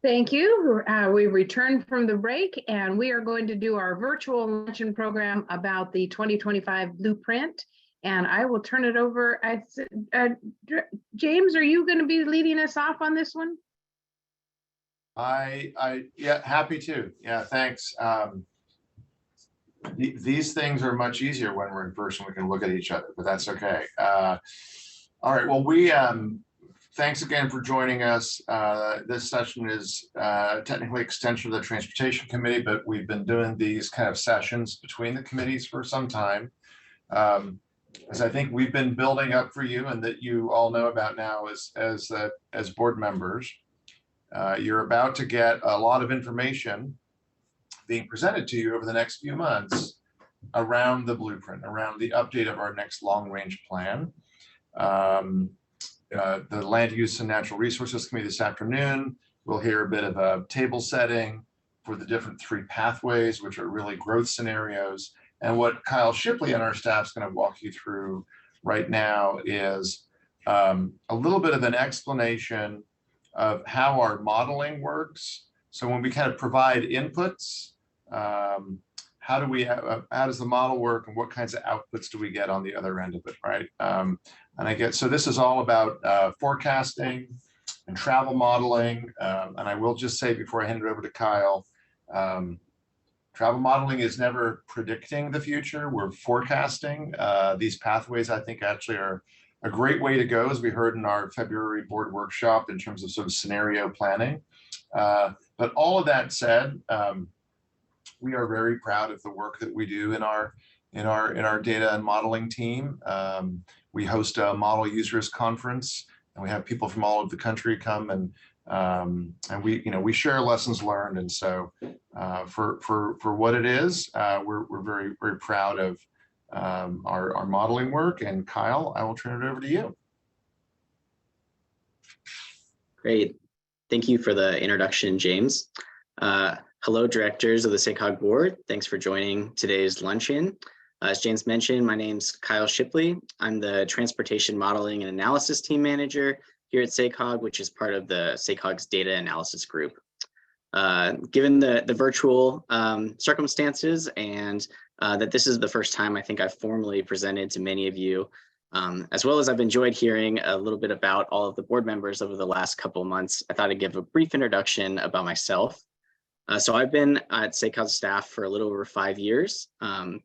Thank you. We returned from the break and we are going to do our virtual luncheon program about the 2025 blueprint. And I will turn it over. James, are you going to be leading us off on this one? Yeah, happy to. Yeah, thanks. These things are much easier when we're in person. We can look at each other, but that's okay. All right. Well, thanks again for joining us. This session is technically extension of the Transportation Committee, but we've been doing these kind of sessions between the committees for some time. As I think we've been building up for you, and that you all know about now as board members. You're about to get a lot of information being presented to you over the next few months around the blueprint, around the update of our next long-range plan. The Land Use and Natural Resources Committee this afternoon, we'll hear a bit of a table setting for the different three pathways, which are really growth scenarios. And what Kyle Shipley and our staff is going to walk you through right now is a little bit of an explanation of how our modeling works. So when we kind of provide inputs, how does the model work, and what kinds of outputs do we get on the other end of it, right? So this is all about forecasting and travel modeling. And I will just say before I hand it over to Kyle, travel modeling is never predicting the future. We're forecasting. These pathways, I think, actually are a great way to go, as we heard in our February board workshop, in terms of sort of scenario planning. But all of that said, we are very proud of the work that we do in our data and modeling team. We host a model users conference, and we have people from all over the country come, and we share lessons learned. And so for what it is, we're very, very proud of our modeling work. And Kyle, I will turn it over to you. Great. Thank you for the introduction, James. Hello, directors of the SACOG board. Thanks for joining today's luncheon. As James mentioned, my name's Kyle Shipley. I'm the Transportation Modeling and Analysis Team Manager here at SACOG, which is part of the SACOG's Data Analysis Group. Given the virtual circumstances, and that this is the first time I think I've formally presented to many of you, as well as I've enjoyed hearing a little bit about all of the board members over the last couple of months, I thought I'd give a brief introduction about myself. So I've been at SACOG staff for a little over 5 years.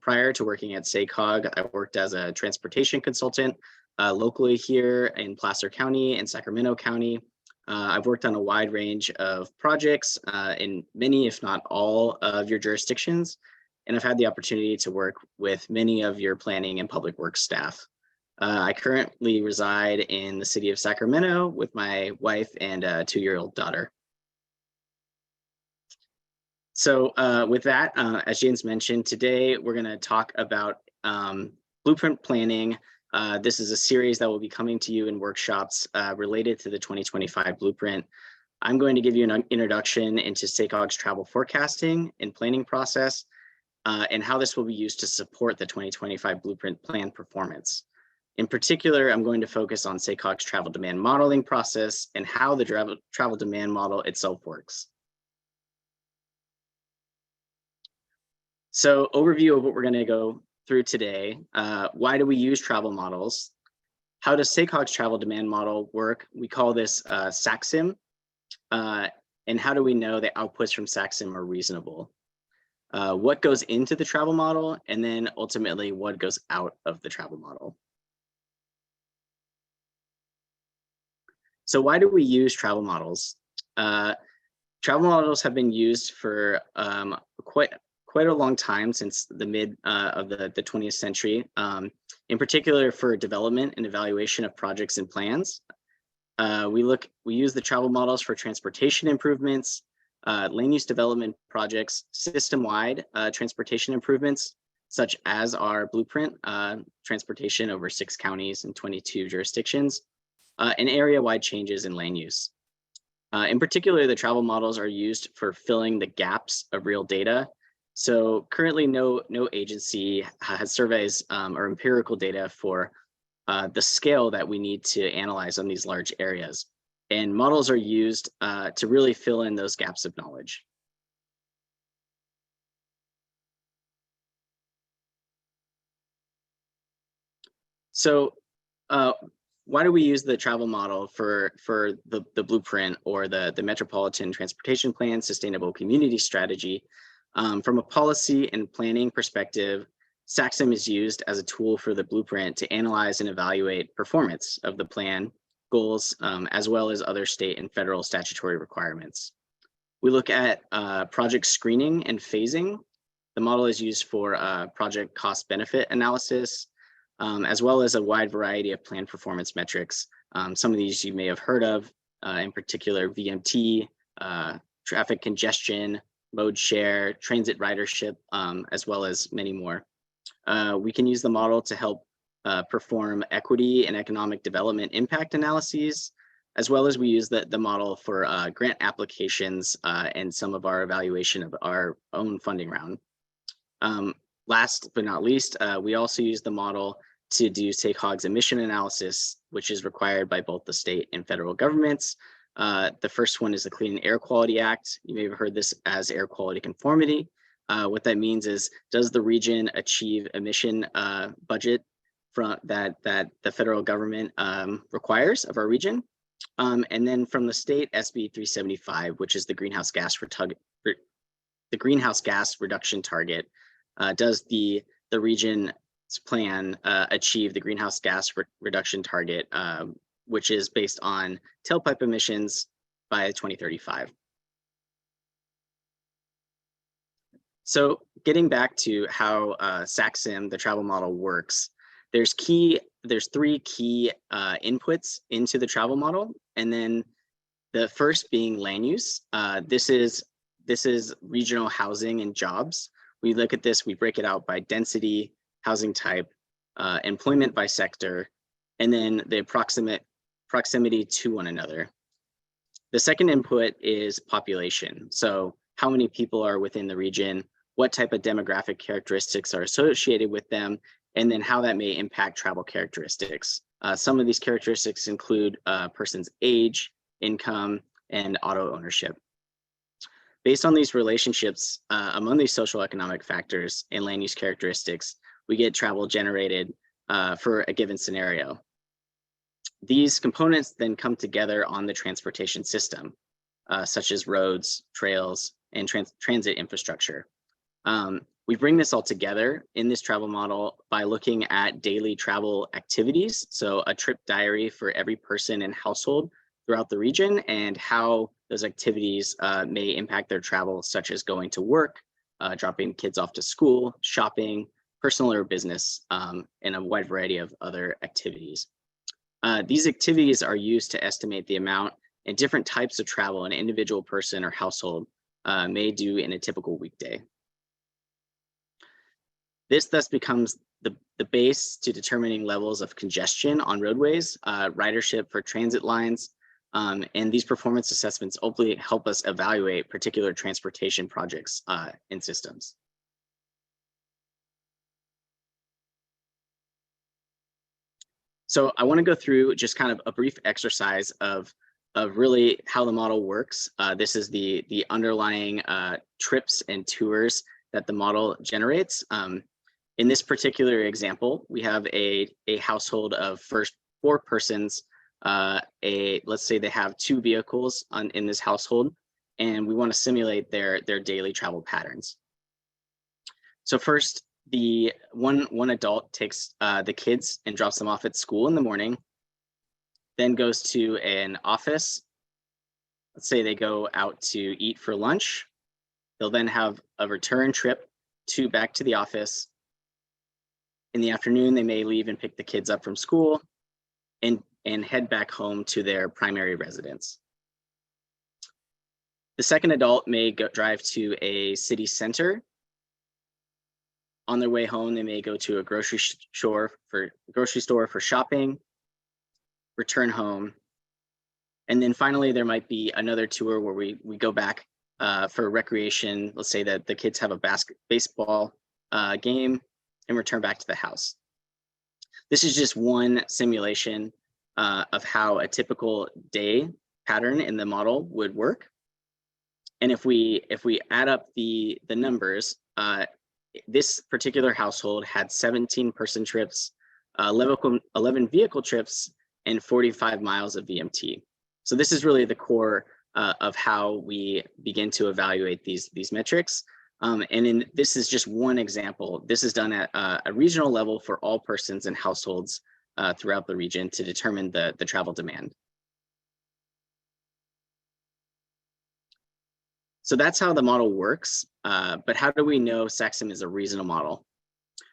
Prior to working at SACOG, I worked as a transportation consultant locally here in Placer County and Sacramento County. I've worked on a wide range of projects in many, if not all, of your jurisdictions. And I've had the opportunity to work with many of your planning and public works staff. I currently reside in the city of Sacramento with my wife and a 2-year-old daughter. So with that, as James mentioned, today we're going to talk about blueprint planning. This is a series that will be coming to you in workshops related to the 2025 blueprint. I'm going to give you an introduction into SACOG's travel forecasting and planning process, and how this will be used to support the 2025 blueprint plan performance. In particular, I'm going to focus on SACOG's travel demand modeling process and how the travel demand model itself works. So overview of what we're going to go through today. Why do we use travel models? How does SACOG's travel demand model work? We call this SACSIM. And how do we know the outputs from SACSIM are reasonable? What goes into the travel model, and then ultimately what goes out of the travel model? So why do we use travel models? Travel models have been used for quite a long time, since the mid of the 20th century, in particular for development and evaluation of projects and plans. We use the travel models for transportation improvements, land use development projects, system-wide transportation improvements, such as our blueprint, transportation over 6 counties and 22 jurisdictions, and area-wide changes in land use. In particular, the travel models are used for filling the gaps of real data. So currently, no agency has surveys or empirical data for the scale that we need to analyze on these large areas. And models are used to really fill in those gaps of knowledge. So why do we use the travel model for the blueprint or the Metropolitan Transportation Plan Sustainable Community Strategy? From a policy and planning perspective, SACSM is used as a tool for the blueprint to analyze and evaluate performance of the plan goals, as well as other state and federal statutory requirements. We look at project screening and phasing. The model is used for project cost benefit analysis, as well as a wide variety of plan performance metrics. Some of these you may have heard of, in particular VMT, traffic congestion, mode share, transit ridership, as well as many more. We can use the model to help perform equity and economic development impact analyses, as well as we use the model for grant applications and some of our evaluation of our own funding round. Last but not least, we also use the model to do SACOG's emission analysis, which is required by both the state and federal governments. The first one is the Clean Air Quality Act. You may have heard this as air quality conformity. What that means is, does the region achieve emission budget from that the federal government requires of our region? And then from the state, SB 375, which is the greenhouse gas reduction target. Does the region's plan achieve the greenhouse gas reduction target, which is based on tailpipe emissions by 2035? So getting back to how SACSM, the travel model, works, there's three key inputs into the travel model, and then the first being land use. This is regional housing and jobs. We look at this, we break it out by density, housing type, employment by sector, and then the proximity to one another. The second input is population. So how many people are within the region, what type of demographic characteristics are associated with them, and then how that may impact travel characteristics. Some of these characteristics include a person's age, income, and auto ownership. Based on these relationships among these social economic factors and land use characteristics, we get travel generated for a given scenario. These components then come together on the transportation system, such as roads, trails, and transit infrastructure. We bring this all together in this travel model by looking at daily travel activities, so a trip diary for every person and household throughout the region, and how those activities may impact their travel, such as going to work, dropping kids off to school, shopping, personal or business, and a wide variety of other activities. These activities are used to estimate the amount and different types of travel an individual person or household may do in a typical weekday. This thus becomes the base to determining levels of congestion on roadways, ridership for transit lines, and these performance assessments hopefully help us evaluate particular transportation projects and systems. So I want to go through just kind of a brief exercise of really how the model works. This is the underlying trips and tours that the model generates. In this particular example, we have a household of first 4 persons. Let's say they have 2 vehicles in this household, and we want to simulate their daily travel patterns. So first, the one adult takes the kids and drops them off at school in the morning, then goes to an office. Let's say they go out to eat for lunch. They'll then have a return trip back to the office. In the afternoon, they may leave and pick the kids up from school and head back home to their primary residence. The second adult may drive to a city center. On their way home, they may go to a grocery store for shopping, return home. And then finally, there might be another tour where we go back for recreation. Let's say that the kids have a baseball game and return back to the house. This is just one simulation of how a typical day pattern in the model would work. And if we add up the numbers, this particular household had 17 person trips, 11 vehicle trips, and 45 miles of VMT. So this is really the core of how we begin to evaluate these metrics. This is just one example. This is done at a regional level for all persons and households throughout the region to determine the travel demand. So that's how the model works, but how do we know SAC-SIM is a reasonable model?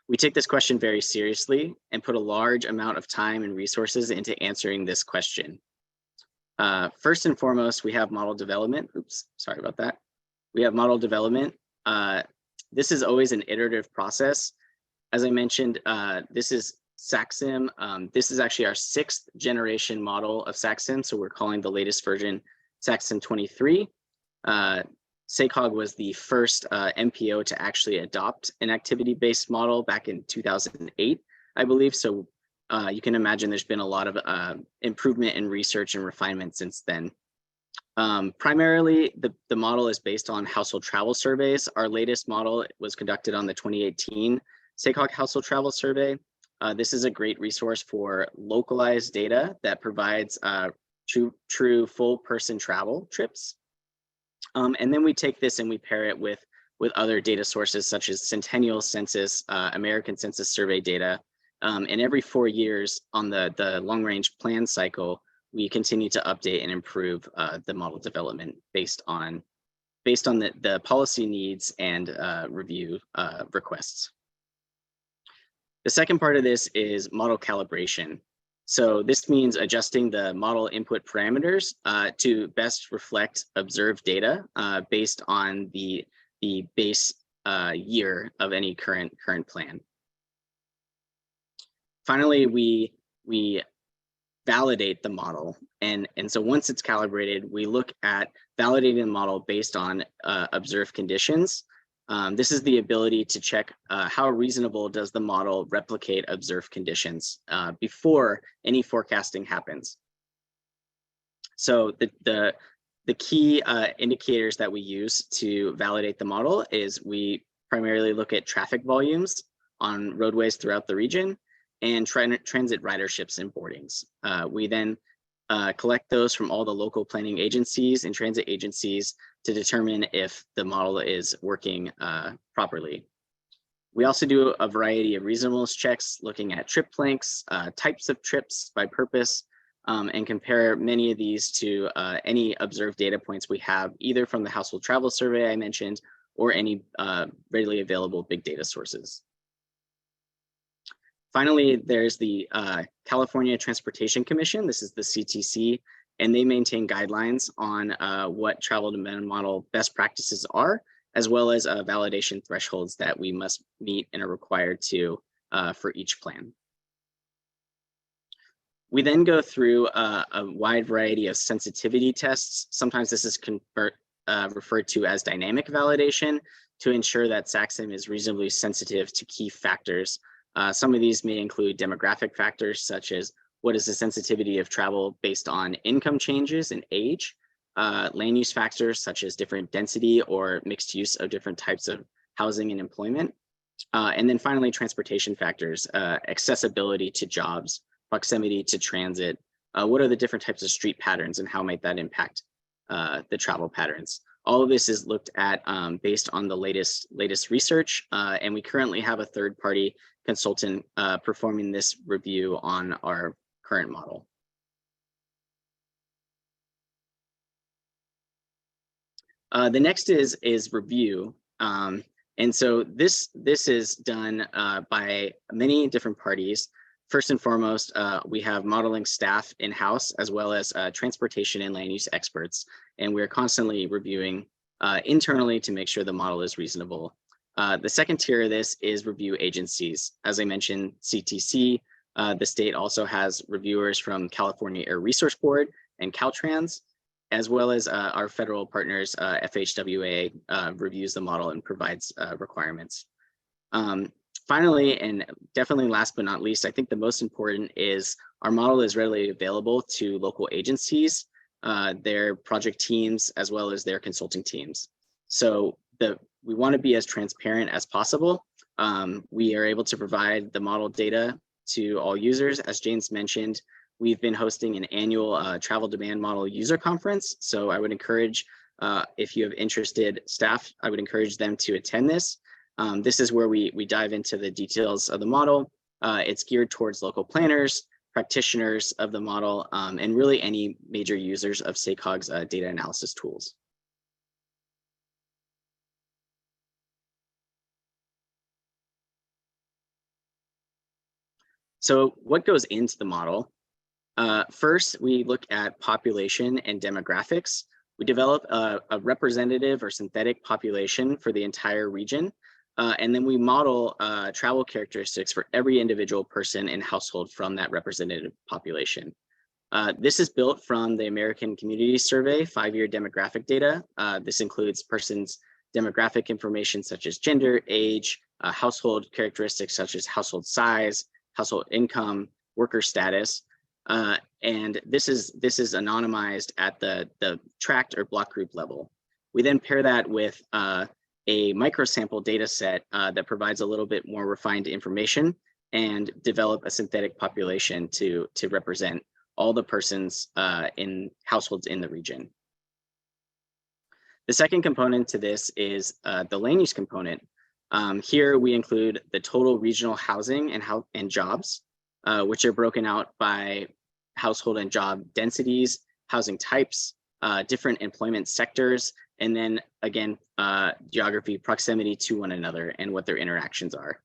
We take this question very seriously and put a large amount of time and resources into answering this question. First and foremost, we have model development. Oops, sorry about that. We have model development. This is always an iterative process. As I mentioned, this is SAC-SIM. This is actually our 6th generation model of SAC-SIM, so we're calling the latest version SAC-SIM 23. SACOG was the first MPO to actually adopt an activity-based model back in 2008, I believe. So you can imagine there's been a lot of improvement in research and refinement since then. Primarily, the model is based on household travel surveys. Our latest model was conducted on the 2018 SACOG Household Travel Survey. This is a great resource for localized data that provides true full person travel trips. And then we take this and we pair it with other data sources such as Centennial Census, American Census Survey data. And every 4 years on the long range plan cycle, we continue to update and improve the model development based on the policy needs and review requests. The second part of this is model calibration. So this means adjusting the model input parameters to best reflect observed data based on the base year of any current plan. Finally, we validate the model, and so once it's calibrated, we look at validating the model based on observed conditions. This is the ability to check how reasonable does the model replicate observed conditions before any forecasting happens. So the key indicators that we use to validate the model is we primarily look at traffic volumes on roadways throughout the region and transit riderships and boardings. We then collect those from all the local planning agencies and transit agencies to determine if the model is working properly. We also do a variety of reasonableness checks looking at trip lengths, types of trips by purpose, and compare many of these to any observed data points we have either from the household travel survey I mentioned or any readily available big data sources. Finally, there's the California Transportation Commission. This is the CTC, and they maintain guidelines on what travel demand model best practices are, as well as validation thresholds that we must meet and are required to for each plan. We then go through a wide variety of sensitivity tests. Sometimes this is referred to as dynamic validation to ensure that SAC-SIM is reasonably sensitive to key factors. Some of these may include demographic factors such as what is the sensitivity of travel based on income changes and age, land use factors such as different density or mixed use of different types of housing and employment, and then finally transportation factors, accessibility to jobs, proximity to transit, what are the different types of street patterns and how might that impact the travel patterns. All of this is looked at based on the latest research, and we currently have a third-party consultant performing this review on our current model. The next is review, and so this is done by many different parties. First and foremost, we have modeling staff in-house as well as transportation and land use experts, and we're constantly reviewing internally to make sure the model is reasonable. The second tier of this is review agencies. As I mentioned, CTC, the state also has reviewers from California Air Resource Board and Caltrans, as well as our federal partners, FHWA reviews the model and provides requirements. Finally, and definitely last but not least, I think the most important is our model is readily available to local agencies. their project teams, as well as their consulting teams. So we want to be as transparent as possible. We are able to provide the model data to all users. As James mentioned, we've been hosting an annual travel demand model user conference. So I would encourage, if you have interested staff, I would encourage them to attend this. This is where we dive into the details of the model. It's geared towards local planners, practitioners of the model, and really any major users of SACOG's data analysis tools. So what goes into the model? First, we look at population and demographics. We develop a representative or synthetic population for the entire region. And then we model travel characteristics for every individual person and household from that representative population. This is built from the American Community Survey 5-year demographic data. This includes persons' demographic information such as gender, age, household characteristics such as household size, household income, worker status. And this is anonymized at the tract or block group level. We then pair that with a microsample data set that provides a little bit more refined information and develop a synthetic population to represent all the persons in households in the region. The second component to this is the land use component. Here we include the total regional housing and jobs, which are broken out by household and job densities, housing types, different employment sectors, and then again, geography, proximity to one another and what their interactions are.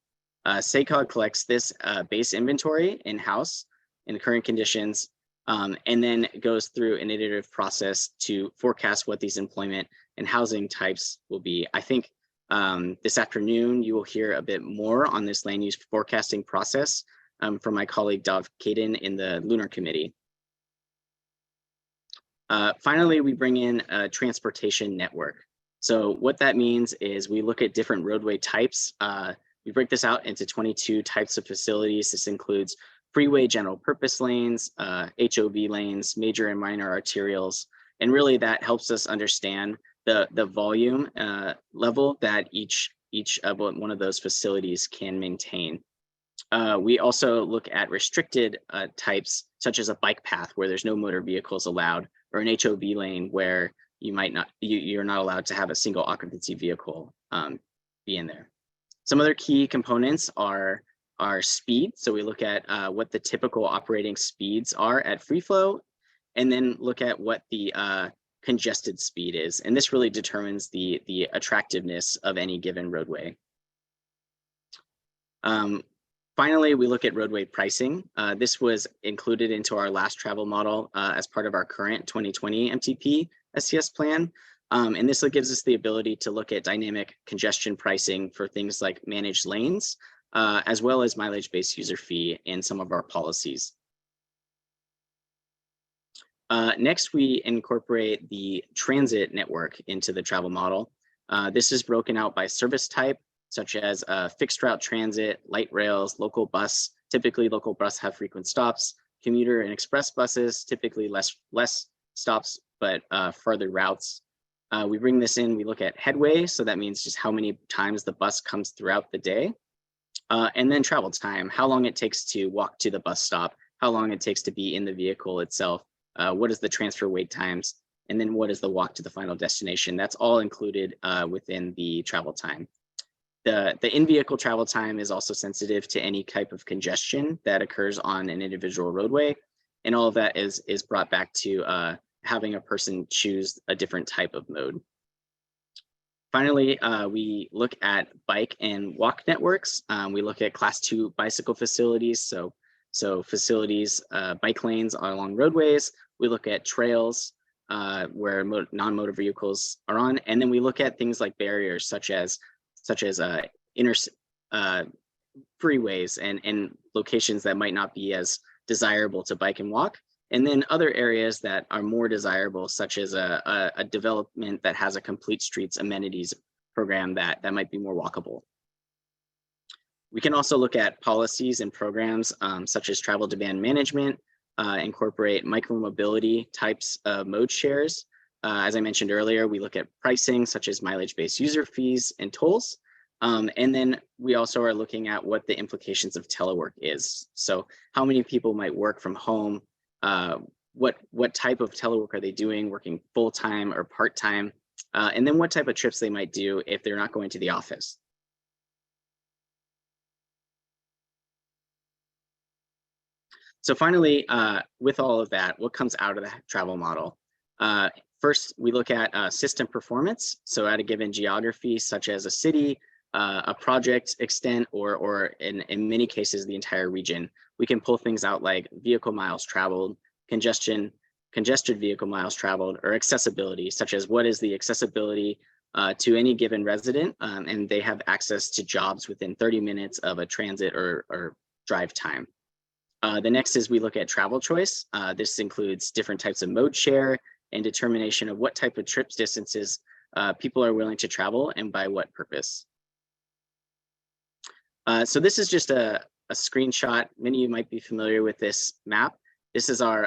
SACOG collects this base inventory in-house in current conditions, and then goes through an iterative process to forecast what these employment and housing types will be. I think this afternoon, you will hear a bit more on this land use forecasting process from my colleague Dov Kaden in the Lunar Committee. Finally, we bring in a transportation network. So what that means is we look at different roadway types. We break this out into 22 types of facilities. This includes freeway general purpose lanes, HOV lanes, major and minor arterials. And really that helps us understand the volume level that each of one of those facilities can maintain. We also look at restricted types, such as a bike path where there's no motor vehicles allowed, or an HOV lane where you're not allowed to have a single occupancy vehicle be in there. Some other key components are speed. So we look at what the typical operating speeds are at free flow, and then look at what the congested speed is. And this really determines the attractiveness of any given roadway. Finally, we look at roadway pricing. This was included into our last travel model as part of our current 2020 MTP SCS plan. And this gives us the ability to look at dynamic congestion pricing for things like managed lanes, as well as mileage-based user fee in some of our policies. Next, we incorporate the transit network into the travel model. This is broken out by service type, such as fixed route transit, light rails, local bus. Typically, local bus have frequent stops. Commuter and express buses, typically less stops, but further routes. We bring this in, we look at headway, so that means just how many times the bus comes throughout the day. And then travel time, how long it takes to walk to the bus stop, how long it takes to be in the vehicle itself, what is the transfer wait times, and then what is the walk to the final destination. That's all included within the travel time. The in-vehicle travel time is also sensitive to any type of congestion that occurs on an individual roadway. And all of that is brought back to having a person choose a different type of mode. Finally, we look at bike and walk networks. We look at class 2 bicycle facilities. So facilities, bike lanes along roadways. We look at trails where non-motor vehicles are on. And then we look at things like barriers such as freeways and locations that might not be as desirable to bike and walk. And then other areas that are more desirable, such as a development that has a complete streets amenities program that might be more walkable. We can also look at policies and programs such as travel demand management, incorporate micromobility types of mode shares. As I mentioned earlier, we look at pricing such as mileage-based user fees and tolls. And then we also are looking at what the implications of telework is. So how many people might work from home? What type of telework are they doing, working full-time or part-time? And then what type of trips they might do if they're not going to the office. So finally, with all of that, what comes out of the travel model? First, we look at system performance. So at a given geography, such as a city, a project extent, or in many cases, the entire region, we can pull things out like vehicle miles traveled, congested vehicle miles traveled, or accessibility, such as what is the accessibility to any given resident, and they have access to jobs within 30 minutes of a transit or drive time. The next is we look at travel choice. This includes different types of mode share and determination of what type of trips distances people are willing to travel and by what purpose. So this is just a screenshot. Many of you might be familiar with this map. This is our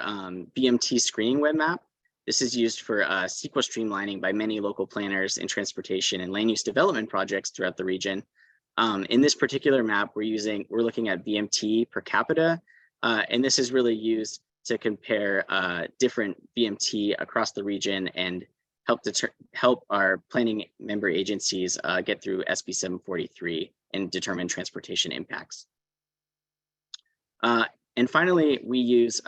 BMT screening web map. This is used for CEQA streamlining by many local planners in transportation and land use development projects throughout the region. In this particular map, we're looking at BMT per capita, and this is really used to compare different BMT across the region and help our planning member agencies get through SB 743 and determine transportation impacts. And finally, we use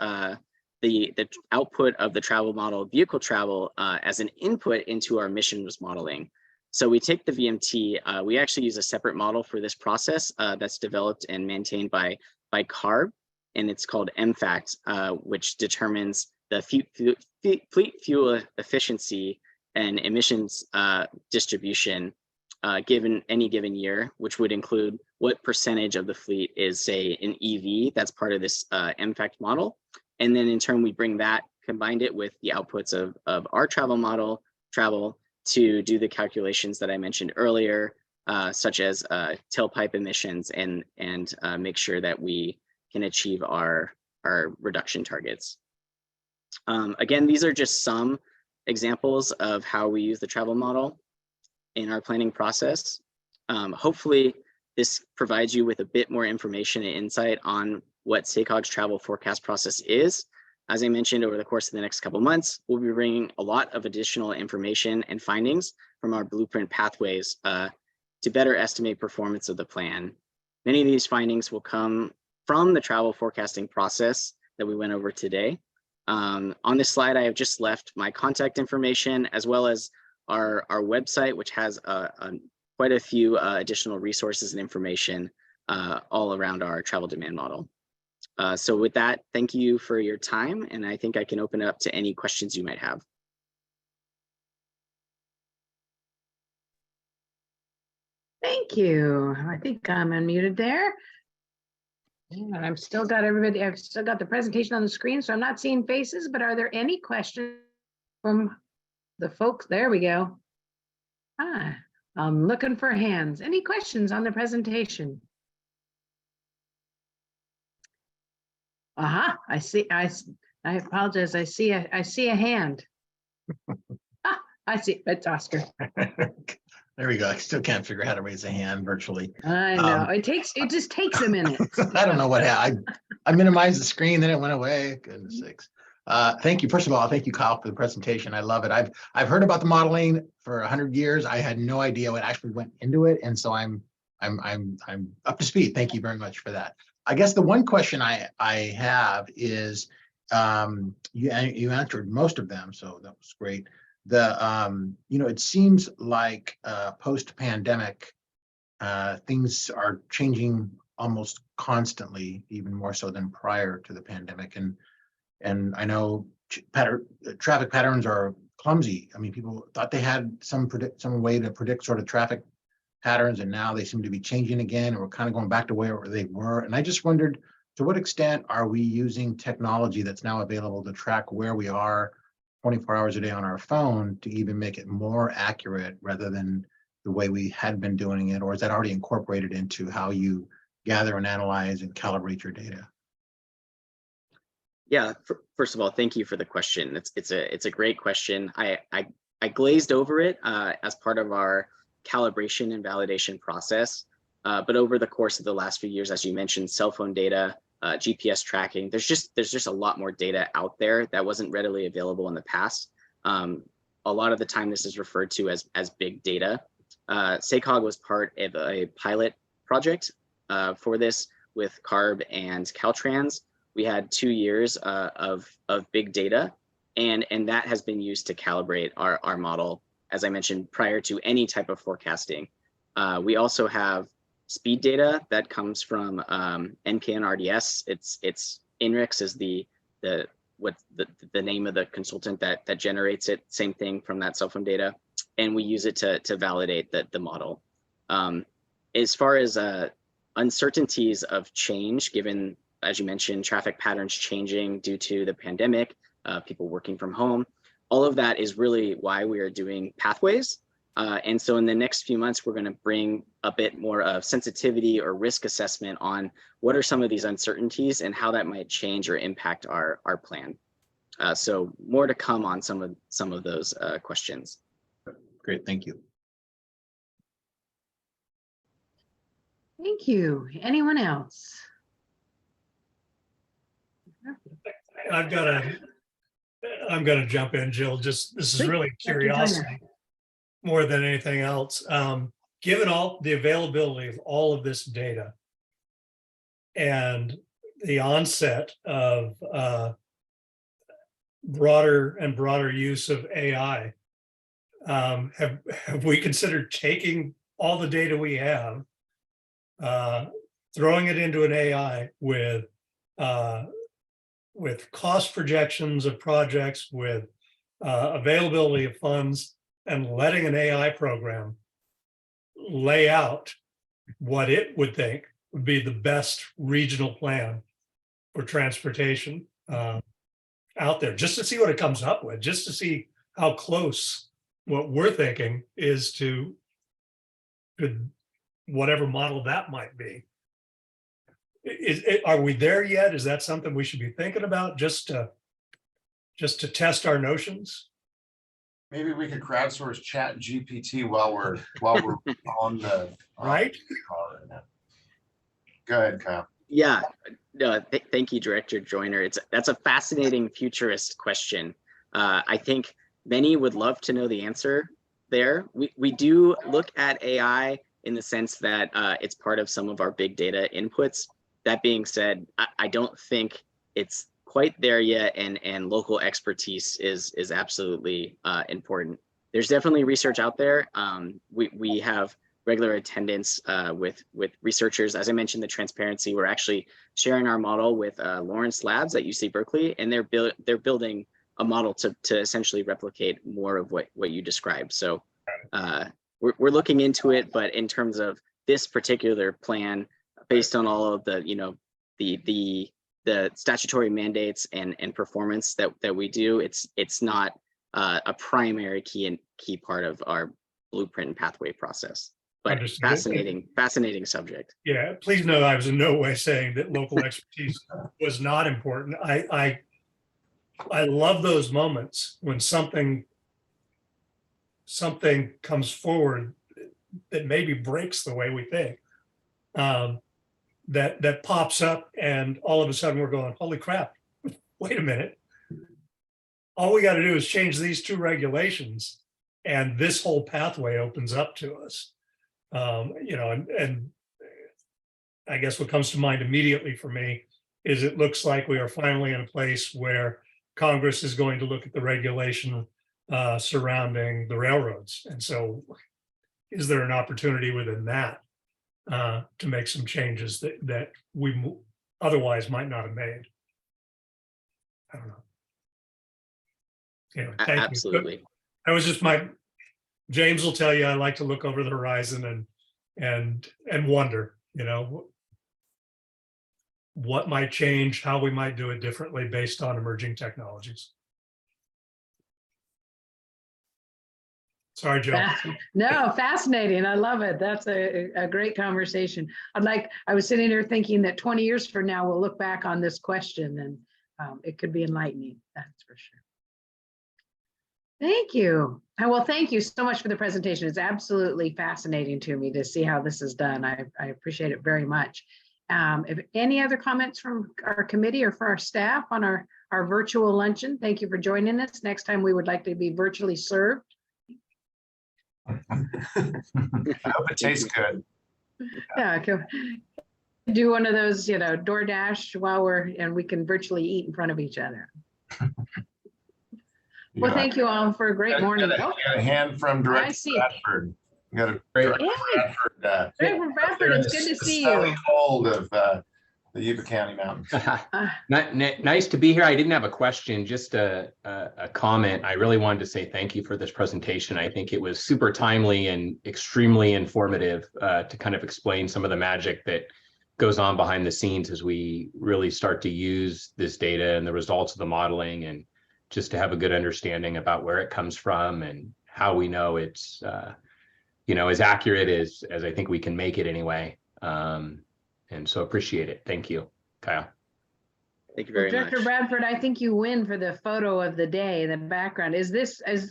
the output of the travel model, vehicle travel, as an input into our emissions modeling. So we take the VMT, we actually use a separate model for this process that's developed and maintained by CARB, and it's called MFACT, which determines the fleet fuel efficiency and emissions distribution given any given year, which would include what percentage of the fleet is, say, an EV. That's part of this MFACT model. And then in turn, we bring that, combined it with the outputs of our travel model, to do the calculations that I mentioned earlier, such as tailpipe emissions, and make sure that we can achieve our reduction targets. Again, these are just some examples of how we use the travel model in our planning process. Hopefully, this provides you with a bit more information and insight on what SACOG's travel forecast process is. As I mentioned, over the course of the next couple months, we'll be bringing a lot of additional information and findings from our blueprint pathways to better estimate performance of the plan. Many of these findings will come from the travel forecasting process that we went over today. On this slide, I have just left my contact information, as well as our website, which has quite a few additional resources and information all around our travel demand model. So with that, thank you for your time, and I think I can open it up to any questions you might have. Thank you. I think I'm unmuted there. And I've still got everybody, I've still got the presentation on the screen, so I'm not seeing faces, but are there any questions from the folks? There we go. I'm looking for hands. Any questions on the presentation? I see. I apologize. I see a hand. I see. It's Oscar. There we go. I still can't figure out how to raise a hand virtually. I know. It just takes a minute. I don't know what happened. I minimized the screen, then it went away. Goodness sakes. Thank you. First of all, thank you, Kyle, for the presentation. I love it. I've heard about the modeling for 100 years. I had no idea what actually went into it, and so I'm up to speed. Thank you very much for that. I guess the one question I have is, you answered most of them, so that was great. It seems like post-pandemic, things are changing almost constantly, even more so than prior to the pandemic. And I know traffic patterns are clumsy. I mean, people thought they had some way to predict sort of traffic patterns, and now they seem to be changing again, and we're kind of going back to where they were. And I just wondered, to what extent are we using technology that's now available to track where we are 24 hours a day on our phone to even make it more accurate rather than the way we had been doing it? Or is that already incorporated into how you gather and analyze and calibrate your data? Yeah, first of all, thank you for the question. It's a great question. I glazed over it as part of our calibration and validation process. But over the course of the last few years, as you mentioned, cell phone data, GPS tracking, there's just a lot more data out there that wasn't readily available in the past. A lot of the time, this is referred to as big data. SACOG was part of a pilot project for this with CARB and Caltrans. We had 2 years of big data, and that has been used to calibrate our model, as I mentioned, prior to any type of forecasting. We also have speed data that comes from NPN RDS. It's INRIX is the name of the consultant that generates it. Same thing from that cell phone data, and we use it to validate the model. As far as uncertainties of change, given, as you mentioned, traffic patterns changing due to the pandemic, people working from home, all of that is really why we are doing pathways. And so in the next few months, we're going to bring a bit more of sensitivity or risk assessment on what are some of these uncertainties and how that might change or impact our plan. So more to come on some of those questions. Great, thank you. Thank you. Anyone else? I'm gonna jump in, Jill. This is really curiosity more than anything else. Given all the availability of all of this data and the onset of broader and broader use of AI, have we considered taking all the data we have, throwing it into an AI with cost projections of projects, with availability of funds, and letting an AI program lay out what it would think would be the best regional plan for transportation out there, just to see what it comes up with, just to see how close what we're thinking is to whatever model that might be. Are we there yet? Is that something we should be thinking about just to test our notions? Maybe we could crowdsource Chat GPT while we're on the right. Go ahead, Kyle. Yeah, no, thank you, Director Joyner. That's a fascinating futurist question. I think many would love to know the answer there. We do look at AI in the sense that it's part of some of our big data inputs. That being said, I don't think it's quite there yet, and local expertise is absolutely important. There's definitely research out there. We have regular attendance with researchers. As I mentioned, the transparency, we're actually sharing our model with Lawrence Labs at UC Berkeley, and they're building a model to essentially replicate more of what you described. So we're looking into it, but in terms of this particular plan, based on all of the the statutory mandates and performance that we do, it's not a primary key part of our blueprint and pathway process. But fascinating subject. Yeah, please know I was in no way saying that local expertise was not important. I love those moments when something comes forward that maybe breaks the way we think. That pops up, and all of a sudden we're going, holy crap, wait a minute. All we got to do is change these 2 regulations, and this whole pathway opens up to us. And I guess what comes to mind immediately for me is it looks like we are finally in a place where Congress is going to look at the regulation surrounding the railroads. And so is there an opportunity within that to make some changes that we otherwise might not have made? I don't know. Anyway, thank Absolutely. you. That was just James will tell you I like to look over the horizon and wonder, what might change, how we might do it differently based on emerging technologies. Sorry, Joe. No, fascinating. I love it. That's a great conversation. I was sitting here thinking that 20 years from now, we'll look back on this question it could be enlightening, that's for sure. Thank you. Well, thank you so much for the presentation. It's absolutely fascinating to me to see how this is done. I appreciate it very much. If any other comments from our committee or for our staff on our virtual luncheon, thank you for joining us. Next time we would like to be virtually served. I hope it tastes good. Yeah, do one of those, DoorDash and we can virtually eat in front of each other. Well, thank you all for a great morning. Got a hand from I Director see. Bradford. We got a Great. Director Bradford. Director Bradford, it's good to see snowy you. cold of the Yuba County Mountains. Nice to be here. I didn't have a question, just a comment. I really wanted to say thank you for this presentation. I think it was super timely and extremely informative to kind of explain some of the magic that goes on behind the scenes as we really start to use this data and the results of the modeling, and just to have a good understanding about where it comes from and how we know it's as accurate as I think we can make it anyway. And so appreciate it. Thank you, Kyle. Thank you very much. Director Bradford, I think you win for the photo of the day, the background.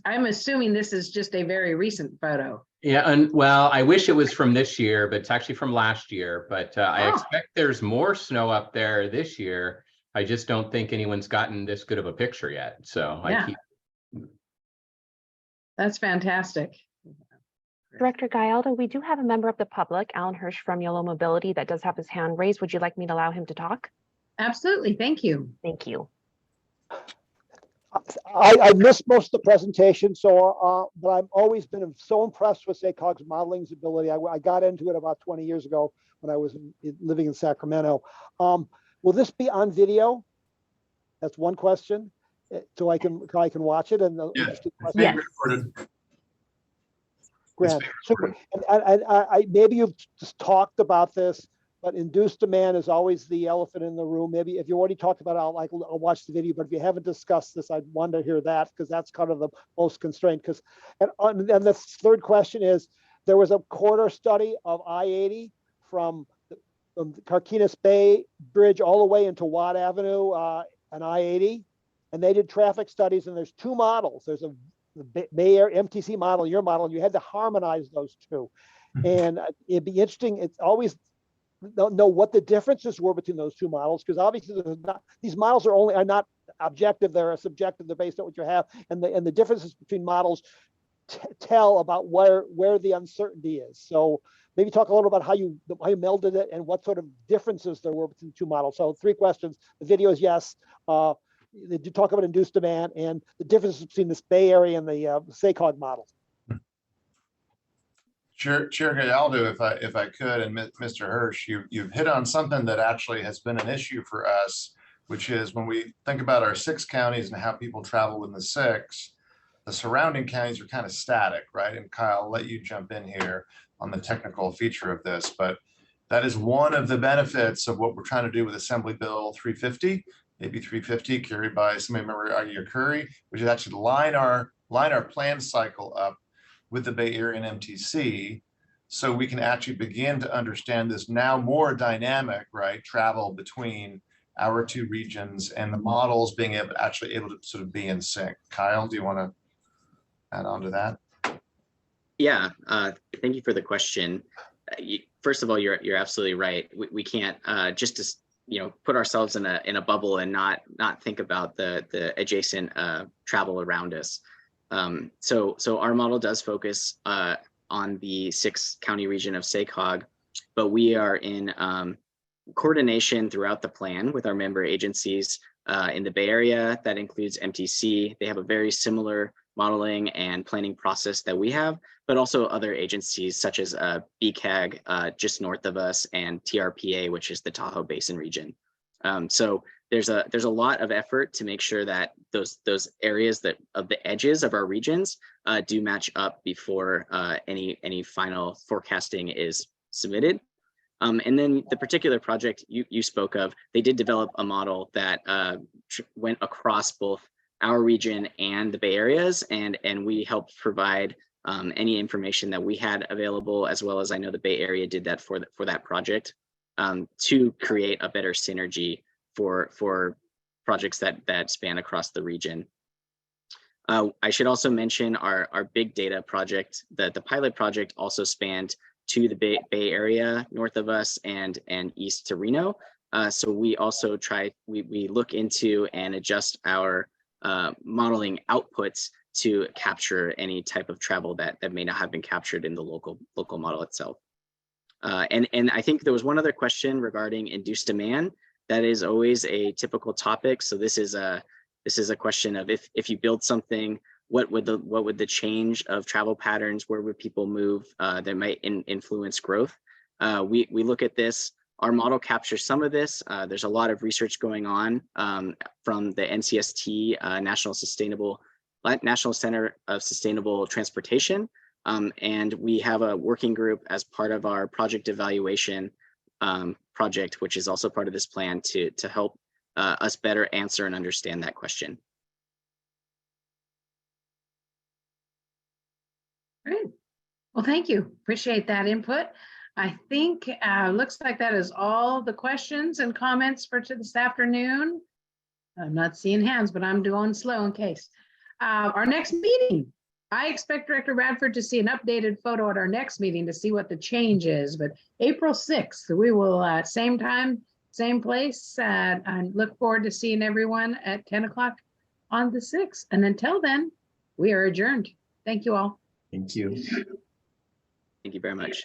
I'm assuming this is just a very recent photo. Yeah, and well, I wish it was from this year, but it's actually from last year. But I Oh. expect there's more snow up there this year. I just don't think anyone's gotten this good of a picture yet. So Yeah. That's fantastic. Director Gallardo, we do have a member of the public, Alan Hirsch from Yellow Mobility, that does have his hand raised. Would you like me to allow him to talk? Absolutely, thank you. Thank you. I missed most of the presentation, but I've always been so impressed with SACOG's modeling's ability. I got into it about 20 years ago when I was living in Sacramento. Will this be on video? That's one question. So I can watch it. And Yes. Yes. Recorded. Grand. Super. And I maybe you've just talked about this, but induced demand is always the elephant in the room. Maybe if you already talked about it, I'll watch the video, but if you haven't discussed this, I'd want to hear that, because that's kind of the most constrained. And the third question is, there was a corridor study of I-80 from the Carquinez Bay Bridge all the way into Watt Avenue and I-80, and they did traffic studies, and there's two models. There's a Bay Area MTC model, your model, and you had to harmonize those two. And it'd be interesting. It's always don't know what the differences were between those two models, because obviously these models are not objective, they're subjective, they're based on what you have, and the differences between models tell about where the uncertainty is. So maybe talk a little about how you melded it and what sort of differences there were between the two models. So 3 questions. The video is yes. They do talk about induced demand and the differences between this Bay Area and the SACOG model. Chair Gallardo, if I could, and Mr. Hirsch, you've hit on something that actually has been an issue for us, which is when we think about our 6 counties and how people travel in the 6, the surrounding counties are kind of static, right? And Kyle, I'll let you jump in here on the technical feature of this, but that is one of the benefits of what we're trying to do with Assembly Bill 350, maybe 350, carried by somebody remember your Curry, which is actually line our plan cycle up with the Bay Area and MTC, so we can actually begin to understand this now more dynamic, right, travel between our 2 regions and the models being able to sort of be in sync. Kyle, do you want to add on to that? Yeah, thank you for the question. First of all, you're absolutely right. We can't just put ourselves in a bubble and not think about the adjacent travel around us. So our model does focus on the 6 county region of SACOG, but we are in coordination throughout the plan with our member agencies in the Bay Area. That includes MTC. They have a very similar modeling and planning process that we have, but also other agencies such as BCAG just north of us, and TRPA, which is the Tahoe Basin region. So there's a lot of effort to make sure that those areas of the edges of our regions do match up before any final forecasting is submitted. And then the particular project you spoke of, they did develop a model that went across both our region and the Bay Areas, and we helped provide any information that we had available, as well as I know the Bay Area did that for that project, to create a better synergy for projects that span across the region. I should also mention our big data project, the pilot project also spanned to the Bay Area north of us and east to Reno. So we also we look into and adjust our modeling outputs to capture any type of travel that may not have been captured in the local model itself. And I think there was one other question regarding induced demand. That is always a typical topic. So this is a question of if you build something, what would the change of travel patterns, where would people move that might influence growth? We look at this. Our model captures some of this. There's a lot of research going on from the NCST, National Center of Sustainable Transportation. And we have a working group as part of our project evaluation project, which is also part of this plan to help us better answer and understand that question. Great. Well, thank you. Appreciate that input. I think looks like that is all the questions and comments for this afternoon. I'm not seeing hands, but I'm going slow in case. Our next meeting, I expect Director Radford to see an updated photo at our next meeting to see what the change is, but April 6th, we will same time, same place. I look forward to seeing everyone at 10 o'clock on the 6th. And until then, we are adjourned. Thank you all. Thank you. Thank you very much.